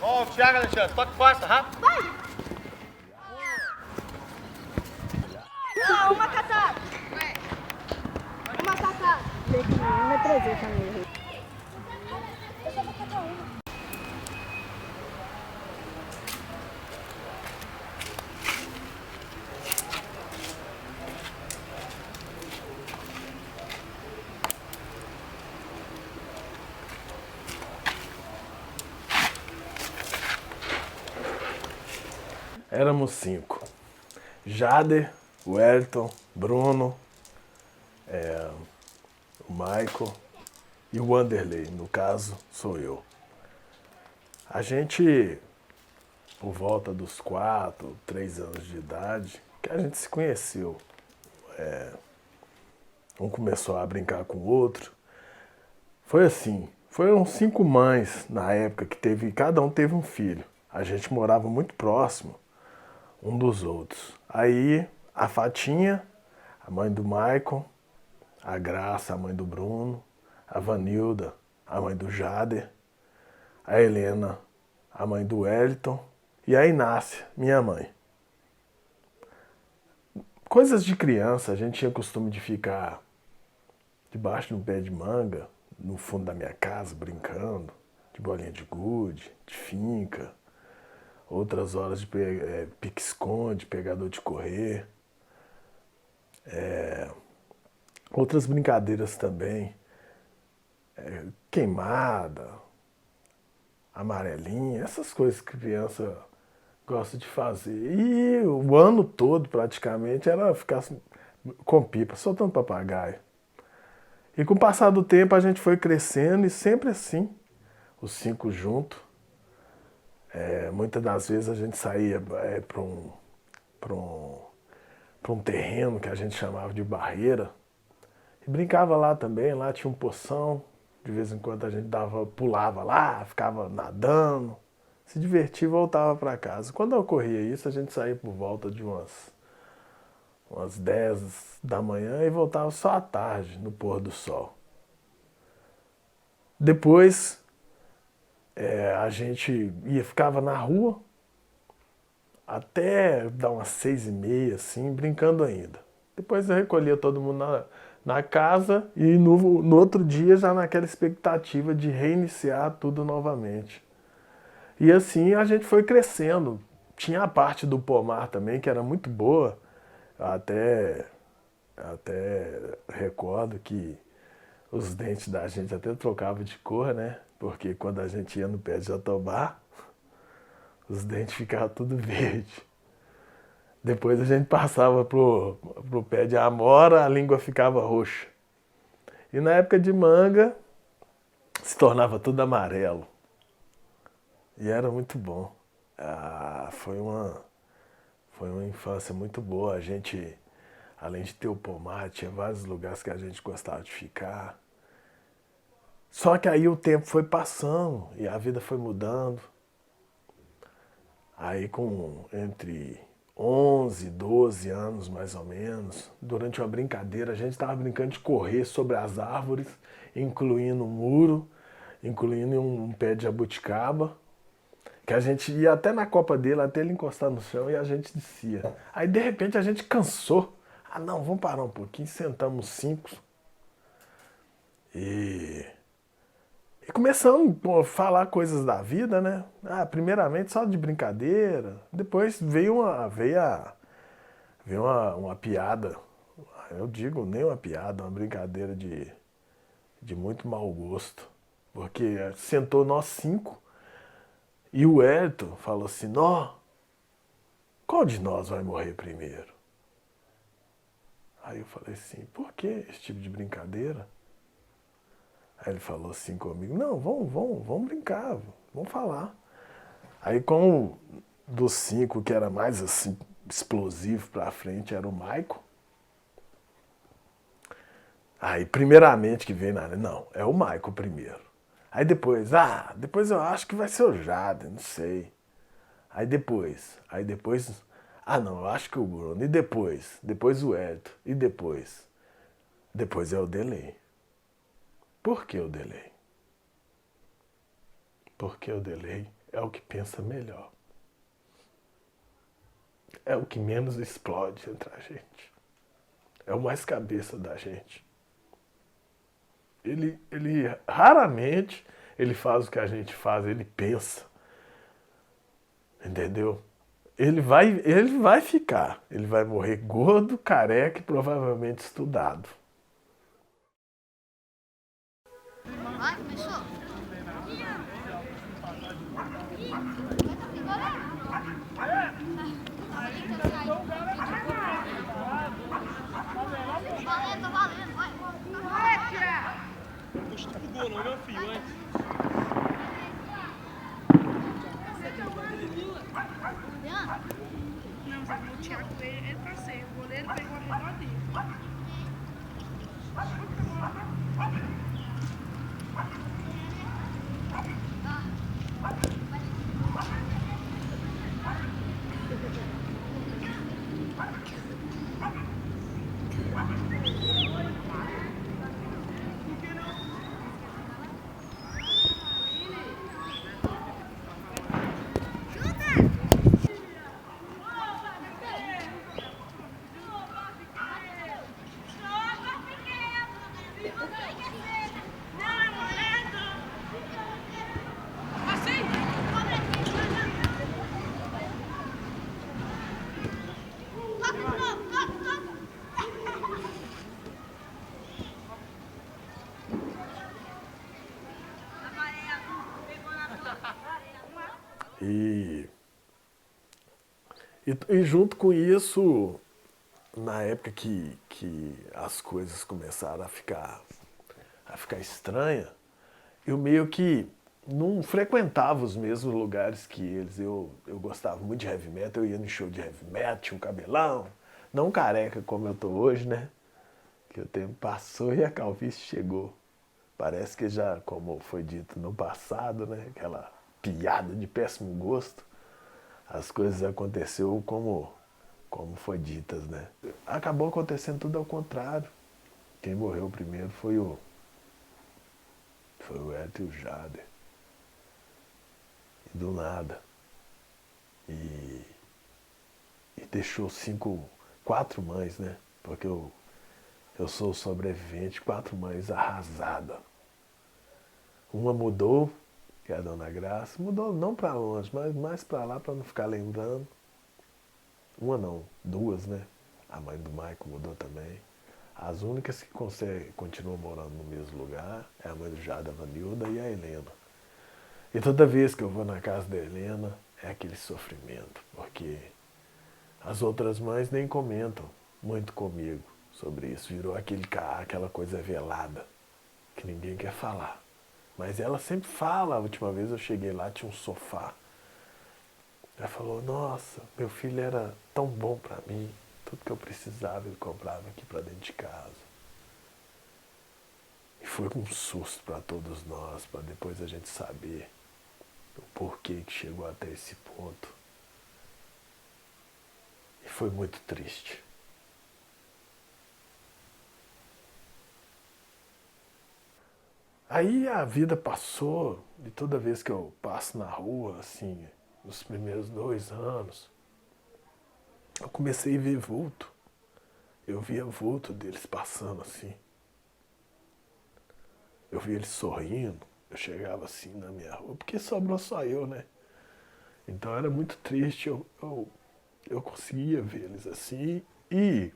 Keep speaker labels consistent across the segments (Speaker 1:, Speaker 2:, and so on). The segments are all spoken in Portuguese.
Speaker 1: Ó, o Thiago, Alexandre, toque fácil, rápido.
Speaker 2: Vai! Não, uma catada. Uma catada. Vai trazer também. Eu só vou catar uma.
Speaker 3: Éramos 5. Jader, o Elton, Bruno, o Michael e o Wanderley, no caso, sou eu. A gente, por volta dos 4, 3 anos de idade, que a gente se conheceu. Um começou a brincar com o outro. Foi assim, foram 5 mães na época que cada um teve um filho. A gente morava muito próximo um dos outros. Aí a Fatinha, a mãe do Michael, a Graça, a mãe do Bruno, a Vanilda, a mãe do Jader, a Helena, a mãe do Wellington e a Inácia, minha mãe. Coisas de criança, a gente tinha costume de ficar debaixo de um pé de manga, no fundo da minha casa, brincando, de bolinha de gude, de finca. Outras horas de pique-esconde, pegador de correr. Outras brincadeiras também. Queimada, amarelinha, essas coisas que criança gosta de fazer. E o ano todo, praticamente, era ficar com pipa, soltando papagaio. E com o passar do tempo, a gente foi crescendo e sempre assim, os 5 juntos. Muitas das vezes a gente saía para um terreno que a gente chamava de barreira e brincava lá também. Lá tinha um poção, de vez em quando a gente pulava lá, ficava nadando, se divertia e voltava para casa. Quando ocorria isso, a gente saía por volta de umas 10 da manhã e voltava só à tarde, no pôr do sol. Depois a gente ficava na rua até dar umas 6h30, assim, brincando ainda. Depois eu recolhia todo mundo na casa e no outro dia já naquela expectativa de reiniciar tudo novamente. E assim a gente foi crescendo. Tinha a parte do pomar também, que era muito boa. Até recordo que os dentes da gente até trocavam de cor, né? Porque quando a gente ia no pé de jatobá, os dentes ficavam tudo verde. Depois a gente passava pro pé de amora, a língua ficava roxa. E na época de manga, se tornava tudo amarelo. E era muito bom. Foi uma infância muito boa. A gente, além de ter o pomar, tinha vários lugares que a gente gostava de ficar. Só que aí o tempo foi passando e a vida foi mudando. Aí entre 11, 12 anos mais ou menos, durante uma brincadeira, a gente estava brincando de correr sobre as árvores, incluindo um muro, incluindo um pé de jabuticaba, que a gente ia até na copa dele, até ele encostar no chão e a gente descia. Aí de repente a gente cansou. Não, vamos parar um pouquinho, sentamos 5 e começamos a falar coisas da vida, né? Primeiramente só de brincadeira, depois veio uma piada, eu digo nem uma piada, uma brincadeira de muito mau gosto, porque sentou nós 5 e o Elton falou assim, qual de nós vai morrer primeiro? Aí eu falei assim, por que esse tipo de brincadeira? Aí ele falou assim comigo, não, vamos brincar, vamos falar. Aí como dos 5 que era mais assim, explosivo pra frente, era o Michael. Aí primeiramente que veio não, é o Michael primeiro. Aí depois eu acho que vai ser o Jader, não sei. Aí depois, não, eu acho que o Bruno. E depois o Elton. E depois é o Delay. Por que o Delay? Porque o delay é o que pensa melhor. É o que menos explode entre a gente. É o mais cabeça da gente. Ele raramente ele faz o que a gente faz, ele pensa. Entendeu? Ele vai ficar. Ele vai morrer gordo, careca e provavelmente estudado.
Speaker 2: Vai, começou? Valendo, valendo, vai. Vai, tira!
Speaker 1: Não estudou não, meu filho, antes.
Speaker 4: Não, só que o Thiago ele pra ser. O goleiro pegou a melhor dele.
Speaker 3: E junto com isso, na época que as coisas começaram a ficar estranhas, eu meio que não frequentava os mesmos lugares que eles. Eu gostava muito de heavy metal, eu ia no show de heavy metal, tinha um cabelão, não careca como eu tô hoje, né? Que o tempo passou e a calvície chegou. Parece que já, como foi dito no passado, né? Aquela piada de péssimo gosto, as coisas aconteceram como foi ditas, né? Acabou acontecendo tudo ao contrário. Quem morreu primeiro foi o Elton e o Jader. E do nada. E deixou 4 mães, né? Porque eu sou o sobrevivente, 4 mães arrasadas. Uma mudou, que é a Dona Graça, mudou não para longe, mas mais para lá para não ficar lembrando. Uma não, 2, né? A mãe do Maico mudou também. As únicas que continuam morando no mesmo lugar é a mãe do Jada, a Vanilda e a Helena. E toda vez que eu vou na casa da Helena, é aquele sofrimento, porque as outras mães nem comentam muito comigo sobre isso. Virou aquela coisa velada, que ninguém quer falar. Mas ela sempre fala. A última vez eu cheguei lá, tinha um sofá. Ela falou, nossa, meu filho era tão bom pra mim. Tudo que eu precisava ele comprava aqui pra dentro de casa. E foi um susto pra todos nós, pra depois a gente saber o porquê que chegou até esse ponto. E foi muito triste. Aí a vida passou, e toda vez que eu passo na rua, assim, nos primeiros 2 anos, eu comecei a ver vulto. Eu via vulto deles passando assim. Eu via eles sorrindo, eu chegava assim na minha rua, porque sobrou só eu, né? Então era muito triste, eu conseguia ver eles assim. E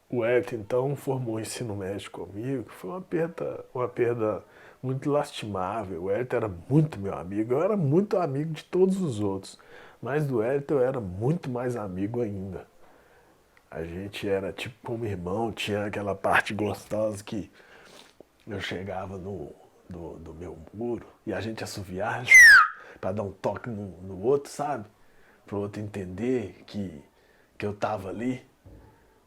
Speaker 3: o Elton, então, formou o ensino médio comigo, foi uma perda muito lastimável. O Elton era muito meu amigo, eu era muito amigo de todos os outros, mas do Elton eu era muito mais amigo ainda. A gente era tipo como irmão, tinha aquela parte gostosa que eu chegava do meu muro e a gente assoviava para dar um toque no outro, sabe? Para o outro entender que eu tava ali.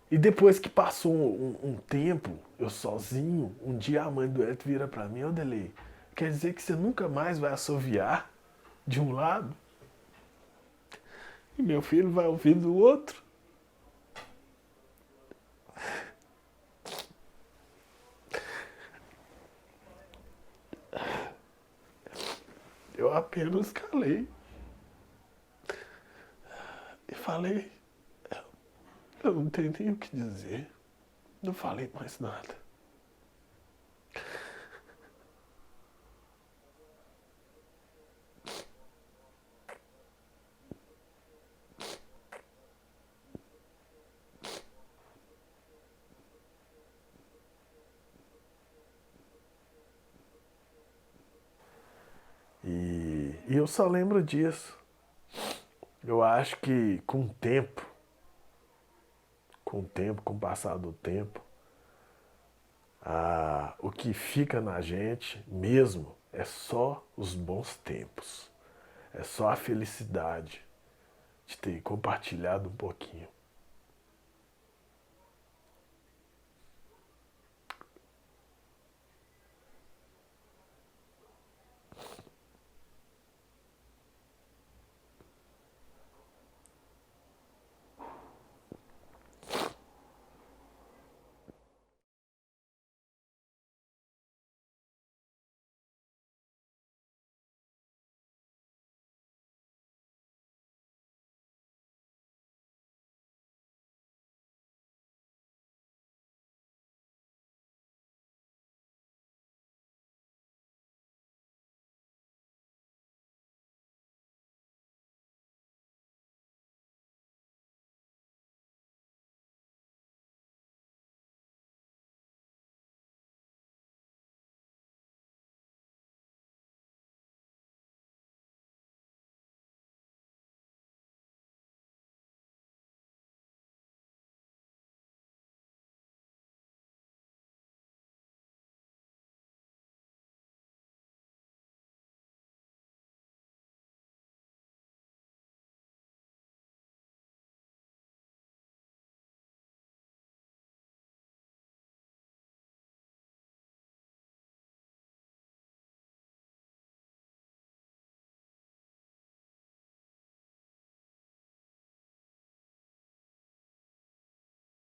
Speaker 3: E depois que passou um tempo, eu sozinho, um dia a mãe do Elton vira pra mim, ô Delei, quer dizer que você nunca mais vai assoviar de um lado? E meu filho vai ouvir do outro? apenas calei. E falei, eu não tenho nem o que dizer. Não falei mais nada. E eu só lembro disso. Eu acho que com o com o passar do tempo, o que fica na gente mesmo é só os bons tempos. É só a felicidade de ter compartilhado um pouquinho.